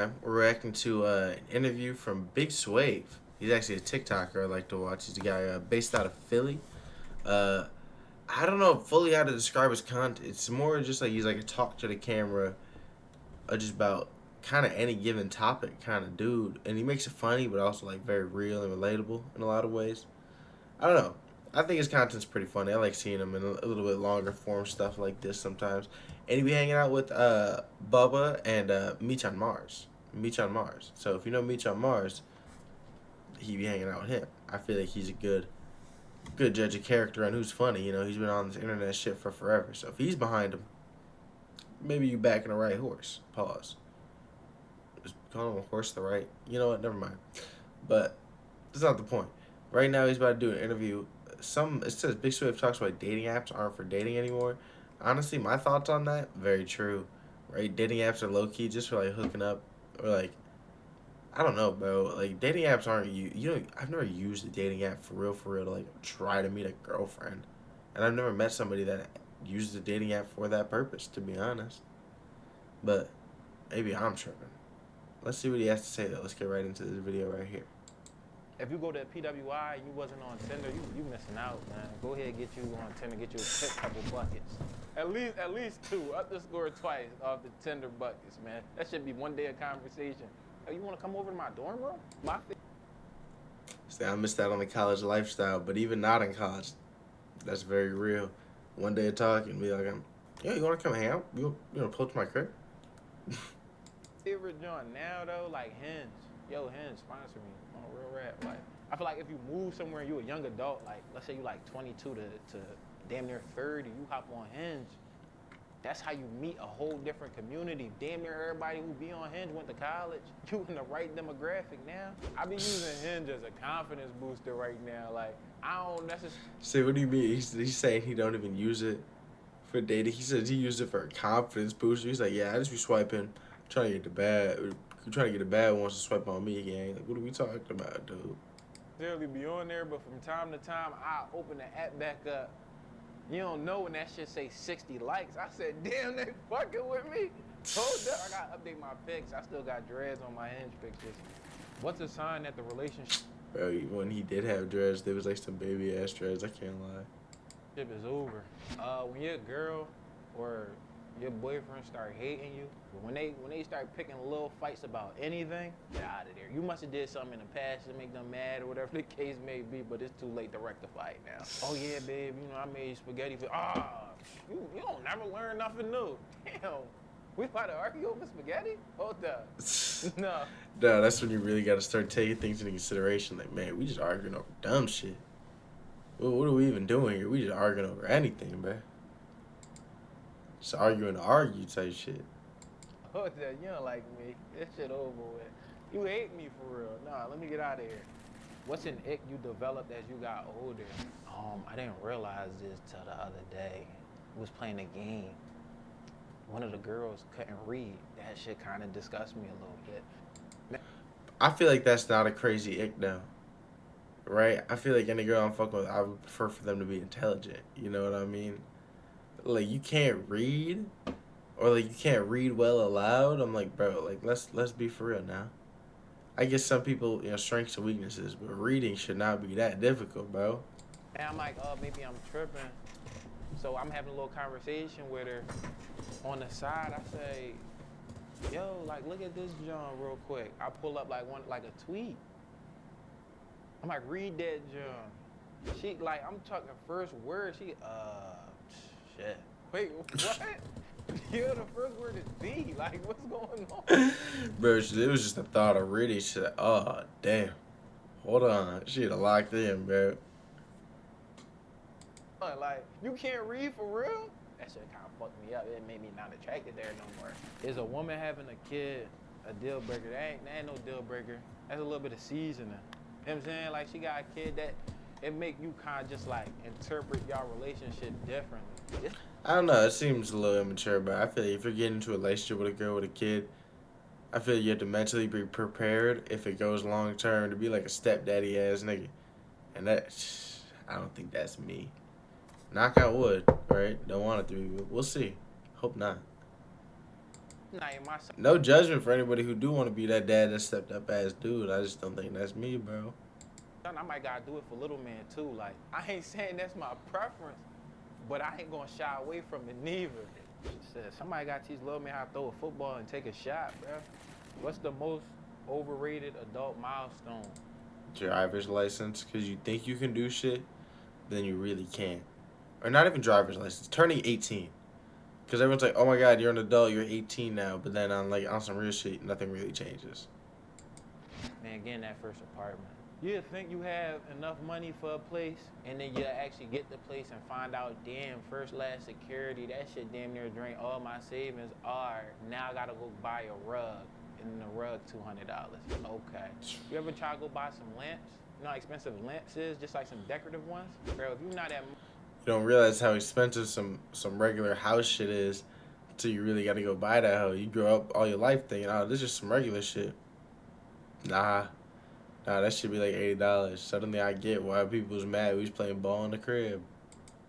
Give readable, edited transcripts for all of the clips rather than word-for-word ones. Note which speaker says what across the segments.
Speaker 1: We're reacting to an interview from Big Swave. He's actually a TikToker I like to watch. He's a guy based out of Philly. Uh, I don't know fully how to describe his content. It's more just like he's like a talk to the camera, just about kind of any given topic kind of dude. And he makes it funny, but also like very real and relatable in a lot of ways. I don't know. I think his content's pretty funny. I like seeing him in a little bit longer form stuff like this sometimes. And he be hanging out with Bubba and Meech on Mars. Meech on Mars. So if you know Meech on Mars, he be hanging out with him. I feel like he's a good judge of character and who's funny. You know, he's been on this internet shit for forever. So if he's behind him, maybe you backing the right horse. Pause. Just call him a horse the right. You know what? Never mind. But that's not the point. Right now he's about to do an interview. It says Big Swift talks about dating apps aren't for dating anymore. Honestly, my thoughts on that, very true. Right? Dating apps are low key just for like hooking up or like I don't know, bro. Like dating apps aren't you know I've never used a dating app for real to like try to meet a girlfriend. And I've never met somebody that used a dating app for that purpose, to be honest. But maybe I'm tripping. Let's see what he has to say though. Let's get right into this video right here.
Speaker 2: If you go to PWI and you wasn't on Tinder, you missing out, man. Go ahead, get you on Tinder, get you a couple buckets. At least two. Up the score twice off the Tinder buckets, man. That should be one day of conversation. Oh, you want to come over to my dorm room?
Speaker 1: See, I missed out on the college lifestyle, but even not in college, that's very real. One day of talking, be like, yeah, you want to come hang out? You want to pull to my crib?
Speaker 2: Favorite joint now though, like Hinge. Yo, Hinge, sponsor me on real rap. Like, I feel like if you move somewhere and you a young adult, like let's say you like 22 to damn near 30, you hop on Hinge. That's how you meet a whole different community. Damn near everybody who be on Hinge went to college. You in the right demographic now. I be using Hinge as a confidence booster right now. Like, I don't necessarily.
Speaker 1: See, what do you mean? He's saying he don't even use it for dating. He says he used it for a confidence booster. He's like, yeah, I just be swiping, trying to get the bad, trying to get the bad ones to swipe on me again. Like, what are we talking about, dude?
Speaker 2: Necessarily be on there, but from time to time, I open the app back up. You don't know when that shit say 60 likes. I said, damn, they fucking with me. Hold up, I gotta update my pics. I still got dreads on my Hinge pictures. What's a sign that the relationship
Speaker 1: Bro, when he did have dreads, there was like some baby ass dreads. I can't lie.
Speaker 2: is over? When your girl or your boyfriend start hating you, when they start picking little fights about anything, get out of there. You must have did something in the past to make them mad or whatever the case may be, but it's too late to rectify it now. Oh yeah, babe, you know I made spaghetti for you don't never learn nothing new. Damn. We about to argue over spaghetti? Hold up. No.
Speaker 1: No, that's when you really got to start taking things into consideration. Like, man, we just arguing over dumb shit. What are we even doing here? We just arguing over anything, bro. Just arguing to argue type shit.
Speaker 2: Hold up, you don't like me. This shit over with. You hate me for real. Nah, let me get out of here. What's an ick you developed as you got older? I didn't realize this till the other day. I was playing a game. One of the girls couldn't read. That shit kind of disgusts me a little bit.
Speaker 1: I feel like that's not a crazy ick though. Right? I feel like any girl I'm fucking with, I would prefer for them to be intelligent. You know what I mean? Like you can't read, or like you can't read well aloud. I'm like, bro, like let's be for real now. I guess some people, strengths and weaknesses, but reading should not be that difficult, bro.
Speaker 2: And I'm like, oh, maybe I'm tripping. So I'm having a little conversation with her. On the side, I say, yo, like, look at this John real quick. I pull up like a tweet. I'm like, read that John. She like, I'm talking first word. She, shit. Wait, what? Yeah, the first word is D. Like, what's going on?
Speaker 1: Bro, it was just the thought of reading. She's like, oh damn, hold on, she had locked in, bro.
Speaker 2: Like, you can't read for real? That shit kind of fucked me up. It made me not attracted there no more. Is a woman having a kid a deal breaker? That ain't no deal breaker. That's a little bit of seasoning. You know what I'm saying? Like, she got a kid that it make you kind of just like interpret y'all relationship differently.
Speaker 1: I don't know. It seems a little immature, but I feel like if you're getting into a relationship with a girl with a kid, I feel like you have to mentally be prepared if it goes long term to be like a stepdaddy ass nigga, and I don't think that's me. Knock out wood, right? Don't want it to be, but we'll see. Hope not.
Speaker 2: Not in my son.
Speaker 1: No judgment for anybody who do want to be that dad that stepped up ass dude. I just don't think that's me, bro.
Speaker 2: I might gotta do it for little man too. Like, I ain't saying that's my preference, but I ain't gonna shy away from it neither. She said, somebody gotta teach little man how to throw a football and take a shot, bro. What's the most overrated adult milestone?
Speaker 1: Driver's license, because you think you can do shit, then you really can't. Or not even driver's license, turning 18. Because everyone's like, oh my god, you're an adult, you're 18 now. But then on some real shit, nothing really changes.
Speaker 2: Man, getting that first apartment. You think you have enough money for a place, and then you actually get the place and find out, damn, first last security, that shit damn near drain all my savings. Now I gotta go buy a rug, and the rug $200. Okay. You ever try to go buy some lamps? You know how expensive lamps is? Just like some decorative ones? Bro, if you're not at...
Speaker 1: You don't realize how expensive some regular house shit is until you really gotta go buy that hoe. You grow up all your life thinking, oh, this is some regular shit. Nah, that should be like $80. Suddenly I get why people was mad we was playing ball in the crib.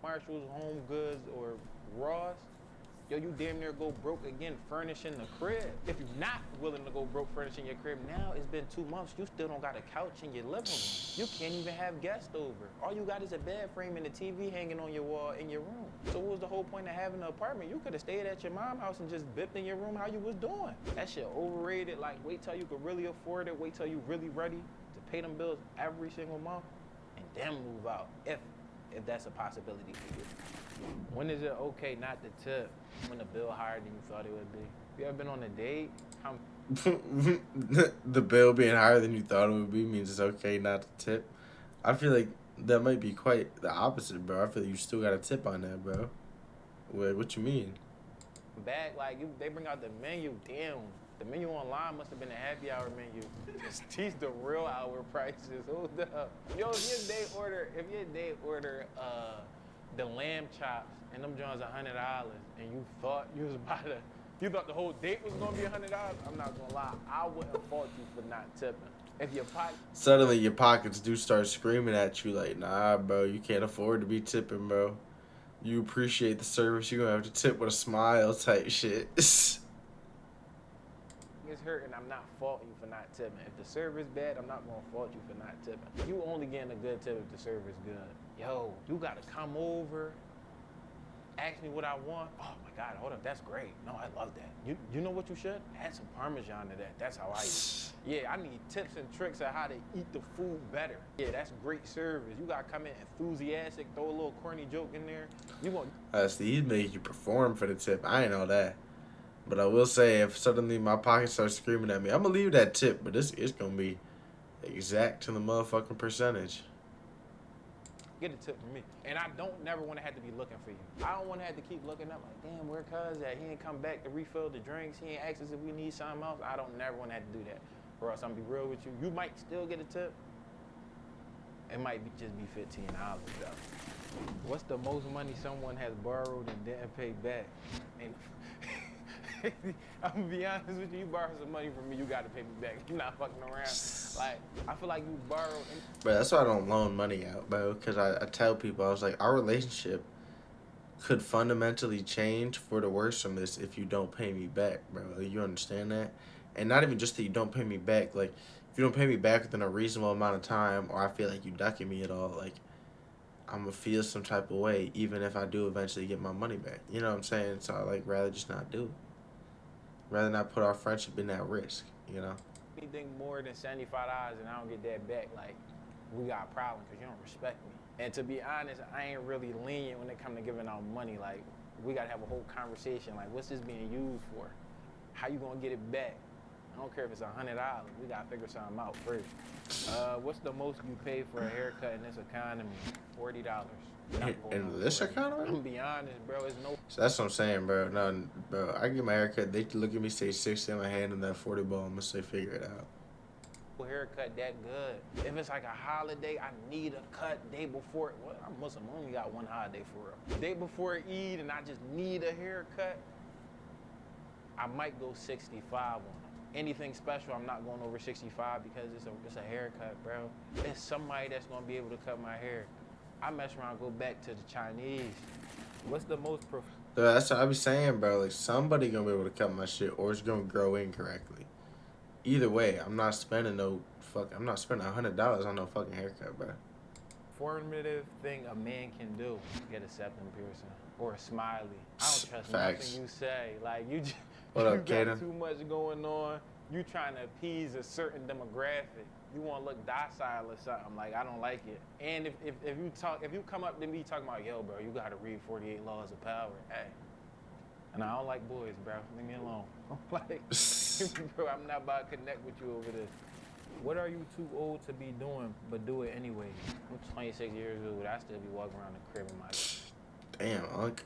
Speaker 2: Marshall's, Home Goods, or Ross, yo, you damn near go broke again furnishing the crib. If you're not willing to go broke furnishing your crib, now it's been 2 months, you still don't got a couch in your living room. You can't even have guests over. All you got is a bed frame and a TV hanging on your wall in your room. So what was the whole point of having an apartment? You could have stayed at your mom's house and just bipped in your room how you was doing. That shit overrated. Like, wait till you could really afford it. Wait till you really ready to pay them bills every single month and then move out, if that's a possibility for you. When is it okay not to tip? When the bill higher than you thought it would be. You ever been on a date?
Speaker 1: The bill being higher than you thought it would be means it's okay not to tip. I feel like that might be quite the opposite, bro. I feel like you still got a tip on that, bro. Wait, what you mean?
Speaker 2: Back, like, they bring out the menu, damn. The menu online must have been a happy hour menu. Just teach the real hour prices. Hold up. Yo, if your date order the lamb chops and them joints $100, and you thought you thought the whole date was gonna be $100, I'm not gonna lie, I wouldn't fault you for not tipping. If your pocket...
Speaker 1: Suddenly your pockets do start screaming at you like, nah, bro, you can't afford to be tipping, bro. You appreciate the service, you're gonna have to tip with a smile type shit.
Speaker 2: It's hurting, I'm not faulting you for not tipping. If the service bad, I'm not gonna fault you for not tipping. You only getting a good tip if the service good. Yo, you gotta come over, ask me what I want. Oh my God, hold up, that's great. No, I love that. You know what you should? Add some Parmesan to that. That's how I eat. Yeah, I need tips and tricks on how to eat the food better. Yeah, that's great service. You gotta come in enthusiastic, throw a little corny joke in there. You want...
Speaker 1: See, he'd make you perform for the tip. I ain't know that. But I will say, if suddenly my pocket starts screaming at me, I'm gonna leave that tip, but it's gonna be exact to the motherfucking percentage.
Speaker 2: Get a tip from me. And I don't never want to have to be looking for you. I don't want to have to keep looking up like, damn, where cuz at? He ain't come back to refill the drinks. He ain't asked us if we need something else. I don't never want to have to do that. Or else I'm gonna be real with you. You might still get a tip. It might just be $15 though. What's the most money someone has borrowed and didn't pay back? And I'm gonna be honest with you, you borrow some money from me, you gotta pay me back. You're not fucking around. Like, I feel like you borrowed.
Speaker 1: But that's why I don't loan money out, bro. Because I tell people, I was like, our relationship could fundamentally change for the worse from this if you don't pay me back, bro. You understand that? And not even just that you don't pay me back. Like, if you don't pay me back within a reasonable amount of time, or I feel like you ducking me at all, like, I'm gonna feel some type of way, even if I do eventually get my money back. You know what I'm saying? So I like rather just not do it. Rather not put our friendship in that risk, you know?
Speaker 2: Anything more than $75 and I don't get that back, like, we got a problem because you don't respect me. And to be honest, I ain't really lenient when it comes to giving out money. Like, we got to have a whole conversation. Like, what's this being used for? How you going to get it back? I don't care if it's $100. We got to figure something out first. What's the most you pay for a haircut in this economy? $40.
Speaker 1: In this economy?
Speaker 2: I'm gonna be honest, bro. It's no.
Speaker 1: So that's what I'm saying, bro. No, bro. I get my haircut. They look at me, say 60 in my hand, and that 40 ball. I'm gonna say figure it out.
Speaker 2: Haircut that good. If it's like a holiday, I need a cut day before. Well, I'm Muslim. I only got one holiday for real. Day before Eid, and I just need a haircut. I might go 65 on it. Anything special, I'm not going over 65 because it's a haircut, bro. It's somebody that's gonna be able to cut my hair. I mess around, go back to the Chinese. What's the most
Speaker 1: So that's what I be saying, bro. Like somebody gonna be able to cut my shit, or it's gonna grow incorrectly. Either way, I'm not spending no fuck. I'm not spending $100 on no fucking haircut, bro.
Speaker 2: Formative thing a man can do: get a septum piercing or a smiley. I don't trust
Speaker 1: Facts.
Speaker 2: nothing you say. Like you, just,
Speaker 1: What
Speaker 2: you
Speaker 1: up,
Speaker 2: got
Speaker 1: Kaden?
Speaker 2: too much going on. You trying to appease a certain demographic. You want to look docile or something. Like I don't like it. And if you come up to me talking about, yo, bro, you got to read 48 Laws of Power. Hey, and I don't like boys, bro. Leave me alone. Like, bro, I'm not about to connect with you over this. What are you too old to be doing, but do it anyway? I'm 26 years old. I still be walking around the crib in my
Speaker 1: Damn, Unc.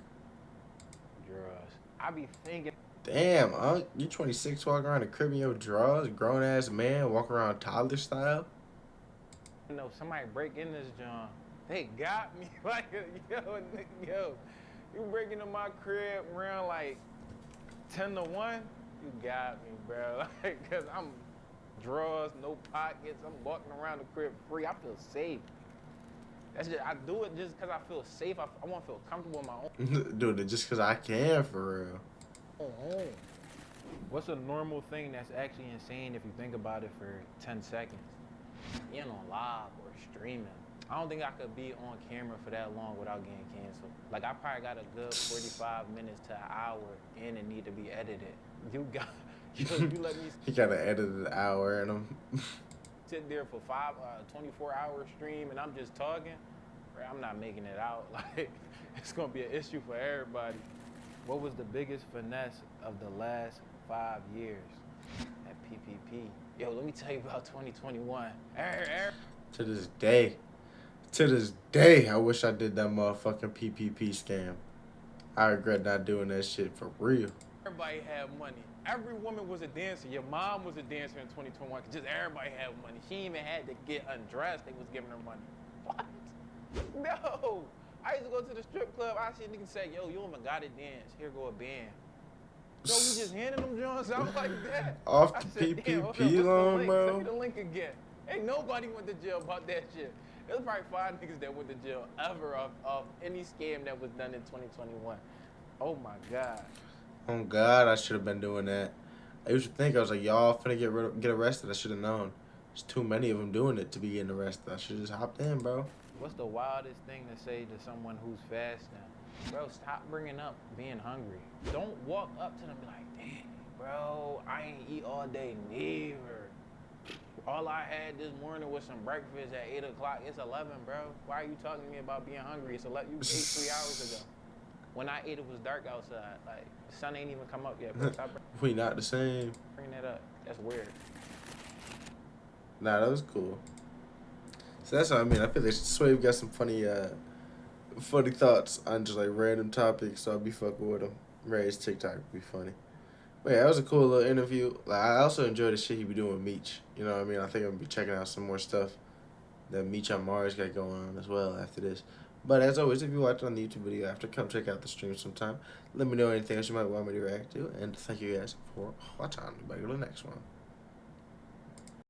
Speaker 2: drawers. I be thinking,
Speaker 1: Damn, Unc. You 26 walking around the crib in your drawers, grown ass man, walking around toddler style.
Speaker 2: you know, somebody break in this John. They got me. Like, yo, you break into my crib around like 10 to 1? You got me, bro. Like, cause I'm drawers, no pockets. I'm walking around the crib free. I feel safe. That's just, I do it just because I feel safe. I want to feel comfortable in my own
Speaker 1: Doing it just because I can, for real.
Speaker 2: home. What's a normal thing that's actually insane if you think about it for 10 seconds? Being on live or streaming. I don't think I could be on camera for that long without getting canceled. Like I probably got a good 45 minutes to an hour and it need to be edited. You let me
Speaker 1: He got an edited hour in him.
Speaker 2: sit there for 24-hour stream and I'm just talking, bro, I'm not making it out. Like, it's gonna be an issue for everybody. What was the biggest finesse of the last 5 years at PPP? Yo, let me tell you about 2021.
Speaker 1: To this day, I wish I did that motherfucking PPP scam. I regret not doing that shit for real.
Speaker 2: Everybody had money. Every woman was a dancer. Your mom was a dancer in 2021. Just everybody had money. She even had to get undressed. They was giving her money. What? No. I used to go to the strip club. I see niggas say, yo, you don't even gotta dance. Here go a band. Yo, we just handing them joints out like that.
Speaker 1: Off
Speaker 2: I
Speaker 1: the
Speaker 2: said, damn, hold
Speaker 1: PPP
Speaker 2: up,
Speaker 1: loan,
Speaker 2: what's the link?
Speaker 1: bro.
Speaker 2: Send me the link again. Ain't nobody went to jail about that shit. There's probably 5 niggas that went to jail ever of any scam that was done in 2021. Oh my God.
Speaker 1: Oh God, I should have been doing that. I used to think, I was like, y'all finna get arrested. I should have known. There's too many of them doing it to be getting arrested. I should have just hopped in, bro.
Speaker 2: What's the wildest thing to say to someone who's fasting? Bro, stop bringing up being hungry. Don't walk up to them and be like, damn, bro, I ain't eat all day neither. All I had this morning was some breakfast at 8 o'clock. It's 11, bro. Why are you talking to me about being hungry? You ate 3 hours ago. When I ate, it was dark outside. Like, the sun ain't even come up yet, bro. Stop
Speaker 1: We not the same.
Speaker 2: bringing that up. That's weird.
Speaker 1: Nah, that was cool. So that's what I mean. I feel like Swave got some funny thoughts on just like random topics, so I'll be fucking with him. Ray's TikTok would be funny. But yeah, that was a cool little interview. Like I also enjoy the shit he be doing with Meech. You know what I mean? I think I'm gonna be checking out some more stuff that Meech on Mars got going on as well after this. But as always, if you watch it on the YouTube video after, come check out the stream sometime. Let me know anything else you might want me to react to. And thank you guys for watching. Back to the next one.